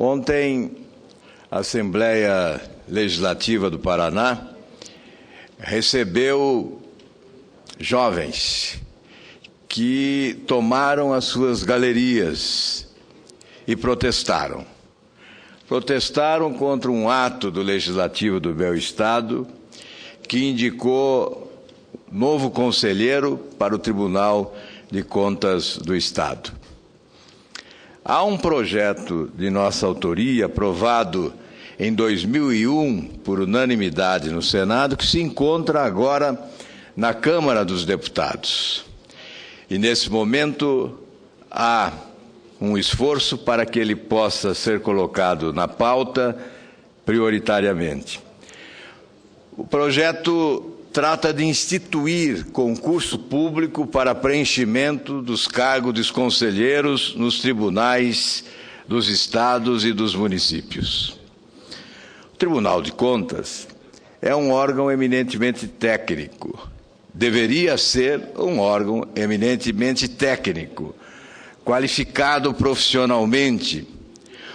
Ontem, a Assembleia Legislativa do Paraná recebeu jovens que tomaram as suas galerias e protestaram. Protestaram contra um ato do Legislativo do meu Estado que indicou novo conselheiro para o Tribunal de Contas do Estado. Há um projeto de nossa autoria, aprovado em 2001 por unanimidade no Senado, que se encontra agora na Câmara dos Deputados. E, nesse momento, há um esforço para que ele possa ser colocado na pauta prioritariamente. O projeto trata de instituir concurso público para preenchimento dos cargos dos conselheiros nos tribunais dos estados e dos municípios. O Tribunal de Contas é um órgão eminentemente técnico. Deveria ser um órgão eminentemente técnico, qualificado profissionalmente,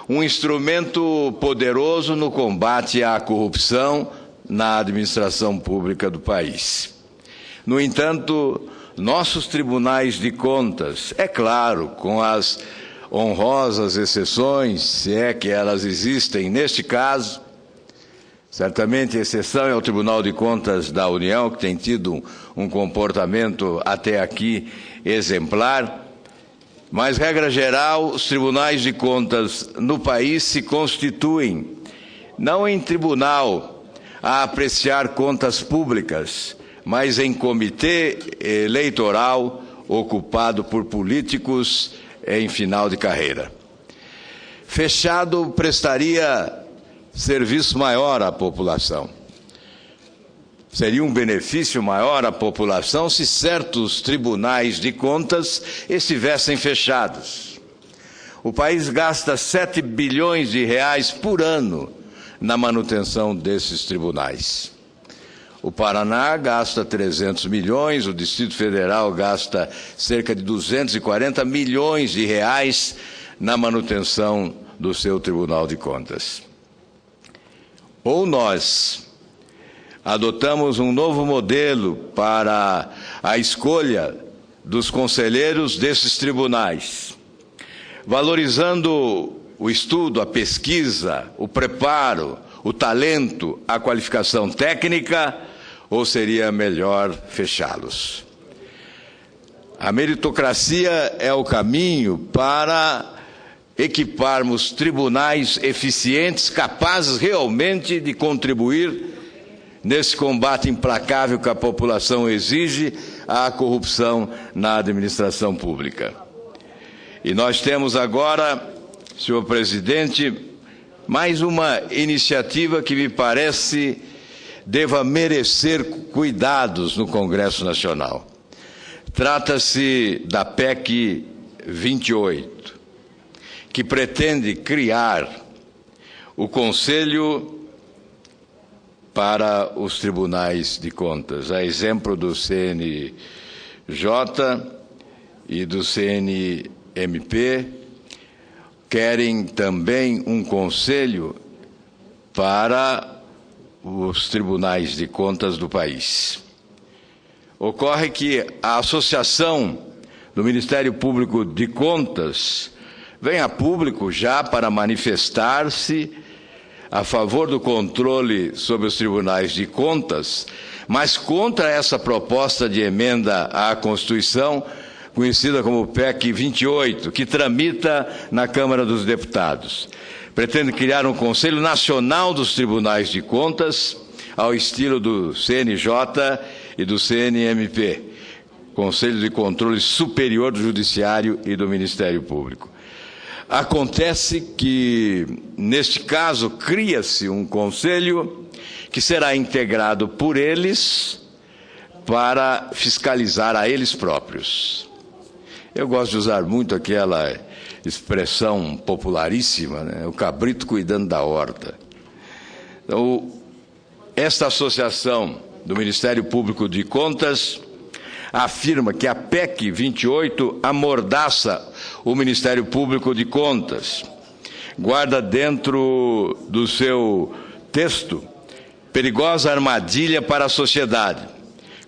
um instrumento poderoso no combate à corrupção na administração pública do país. No entanto, nossos tribunais de contas, é claro, com as honrosas exceções, se é que elas existem neste caso, certamente a exceção é o Tribunal de Contas da União, que tem tido um comportamento até aqui exemplar, mas, regra geral, os tribunais de contas no país se constituem não em tribunal a apreciar contas públicas, mas em comitê eleitoral ocupado por políticos em final de carreira. Fechado prestaria serviço maior à população. Seria um benefício maior à população se certos tribunais de contas estivessem fechados. O país gasta 7 bilhões de reais por ano na manutenção desses tribunais. O Paraná gasta 300 milhões, o Distrito Federal gasta cerca de 240 milhões de reais na manutenção do seu Tribunal de Contas. Ou nós adotamos um novo modelo para a escolha dos conselheiros desses tribunais, valorizando o estudo, a pesquisa, o preparo, o talento, a qualificação técnica, ou seria melhor fechá-los? A meritocracia é o caminho para equiparmos tribunais eficientes, capazes realmente de contribuir nesse combate implacável que a população exige à corrupção na administração pública. E nós temos agora, senhor presidente, mais uma iniciativa que me parece deva merecer cuidados no Congresso Nacional. Trata-se da PEC 28, que pretende criar o Conselho para os Tribunais de Contas, a exemplo do CNJ e do CNMP, querem também um conselho para os tribunais de contas do país. Ocorre que a Associação do Ministério Público de Contas vem a público já para manifestar-se a favor do controle sobre os tribunais de contas, mas contra essa proposta de emenda à Constituição, conhecida como PEC 28, que tramita na Câmara dos Deputados. Pretende criar um Conselho Nacional dos Tribunais de Contas, ao estilo do CNJ e do CNMP, Conselho de Controle Superior do Judiciário e do Ministério Público. Acontece que, neste caso, cria-se um conselho que será integrado por eles para fiscalizar a eles próprios. Eu gosto de usar muito aquela expressão popularíssima, né? O cabrito cuidando da horta. Então, esta associação do Ministério Público de Contas afirma que a PEC 28 amordaça o Ministério Público de Contas, guarda dentro do seu texto perigosa armadilha para a sociedade.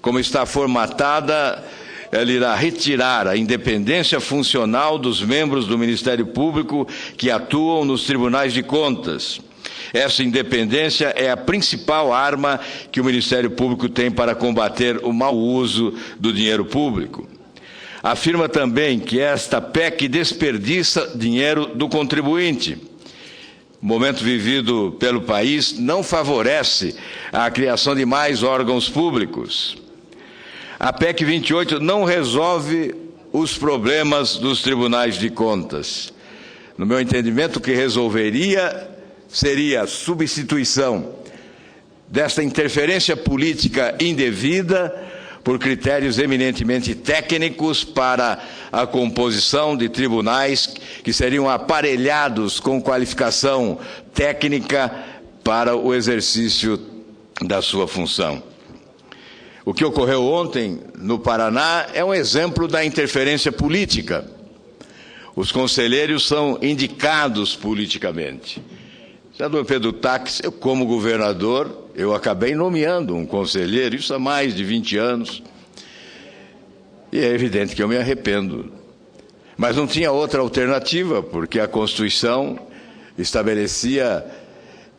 Como está formatada, ela irá retirar a independência funcional dos membros do Ministério Público que atuam nos tribunais de contas. Essa independência é a principal arma que o Ministério Público tem para combater o mau uso do dinheiro público. Afirma também que esta PEC desperdiça dinheiro do contribuinte. O momento vivido pelo país não favorece a criação de mais órgãos públicos. A PEC 28 não resolve os problemas dos tribunais de contas. No meu entendimento, o que resolveria seria a substituição desta interferência política indevida por critérios eminentemente técnicos para a composição de tribunais que seriam aparelhados com qualificação técnica para o exercício da sua função. O que ocorreu ontem no Paraná é um exemplo da interferência política. Os conselheiros são indicados politicamente. Senador Pedro Taques, eu como governador, eu acabei nomeando um conselheiro, isso há mais de 20 anos, e é evidente que eu me arrependo. Mas não tinha outra alternativa, porque a Constituição estabelecia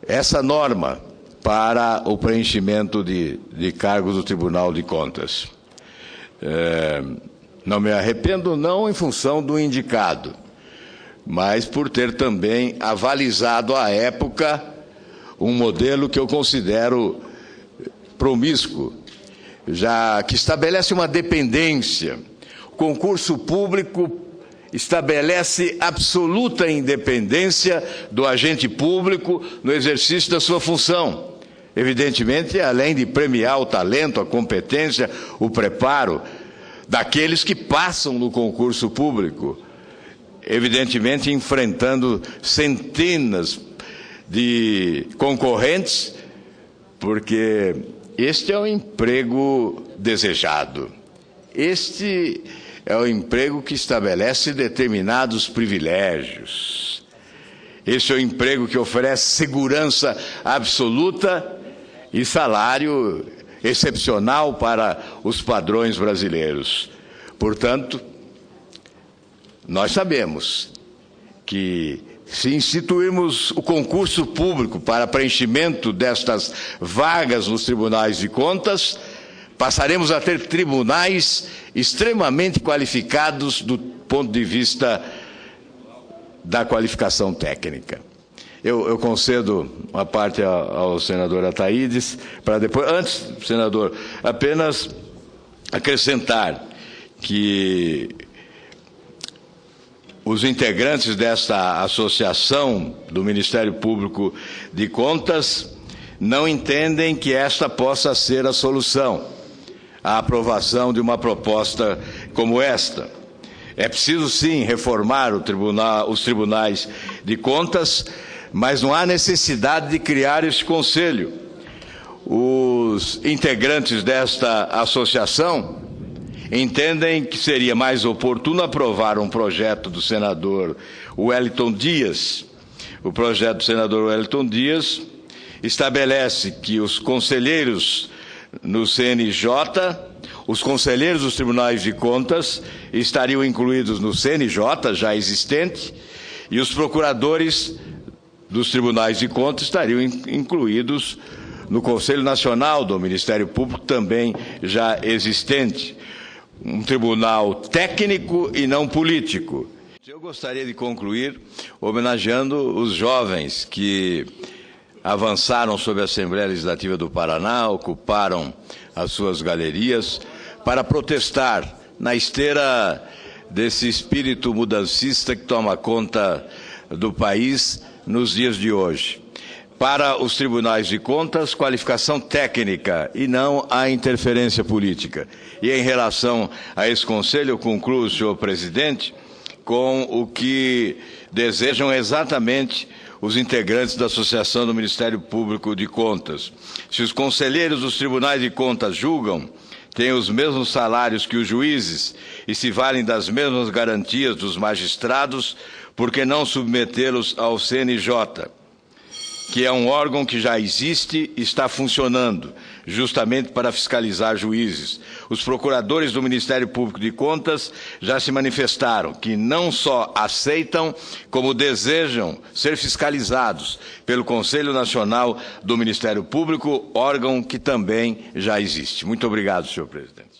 essa norma para o preenchimento de cargos do Tribunal de Contas. Não me arrependo, não em função do indicado, mas por ter também avalizado à época um modelo que eu considero promíscuo, já que estabelece uma dependência. O concurso público estabelece absoluta independência do agente público no exercício da sua função. Evidentemente, além de premiar o talento, a competência, o preparo daqueles que passam no concurso público, evidentemente enfrentando centenas de concorrentes, porque este é o emprego desejado. Este é o emprego que estabelece determinados privilégios. Este é o emprego que oferece segurança absoluta e salário excepcional para os padrões brasileiros. Portanto, nós sabemos que, se instituirmos o concurso público para preenchimento destas vagas nos tribunais de contas, passaremos a ter tribunais extremamente qualificados do ponto de vista da qualificação técnica. Eu concedo uma parte ao senador Ataídes, para depois, antes, senador, apenas acrescentar que os integrantes desta associação do Ministério Público de Contas não entendem que esta possa ser a solução, a aprovação de uma proposta como esta. É preciso, sim, reformar os tribunais de contas, mas não há necessidade de criar este conselho. Os integrantes desta associação entendem que seria mais oportuno aprovar um projeto do senador Wellington Dias. O projeto do senador Wellington Dias estabelece que os conselheiros no CNJ, os conselheiros dos tribunais de contas estariam incluídos no CNJ, já existente, e os procuradores dos tribunais de contas estariam incluídos no Conselho Nacional do Ministério Público, também já existente. Um tribunal técnico e não político. Eu gostaria de concluir homenageando os jovens que avançaram sobre a Assembleia Legislativa do Paraná, ocuparam as suas galerias para protestar na esteira desse espírito mudancista que toma conta do país nos dias de hoje. Para os tribunais de contas, qualificação técnica e não a interferência política. E em relação a esse conselho, eu concluo, senhor presidente, com o que desejam exatamente os integrantes da Associação do Ministério Público de Contas. Se os conselheiros dos tribunais de contas julgam, têm os mesmos salários que os juízes e se valem das mesmas garantias dos magistrados, por que não submetê-los ao CNJ, que é um órgão que já existe e está funcionando, justamente para fiscalizar juízes. Os procuradores do Ministério Público de Contas já se manifestaram que não só aceitam, como desejam ser fiscalizados pelo Conselho Nacional do Ministério Público, órgão que também já existe. Muito obrigado, senhor presidente.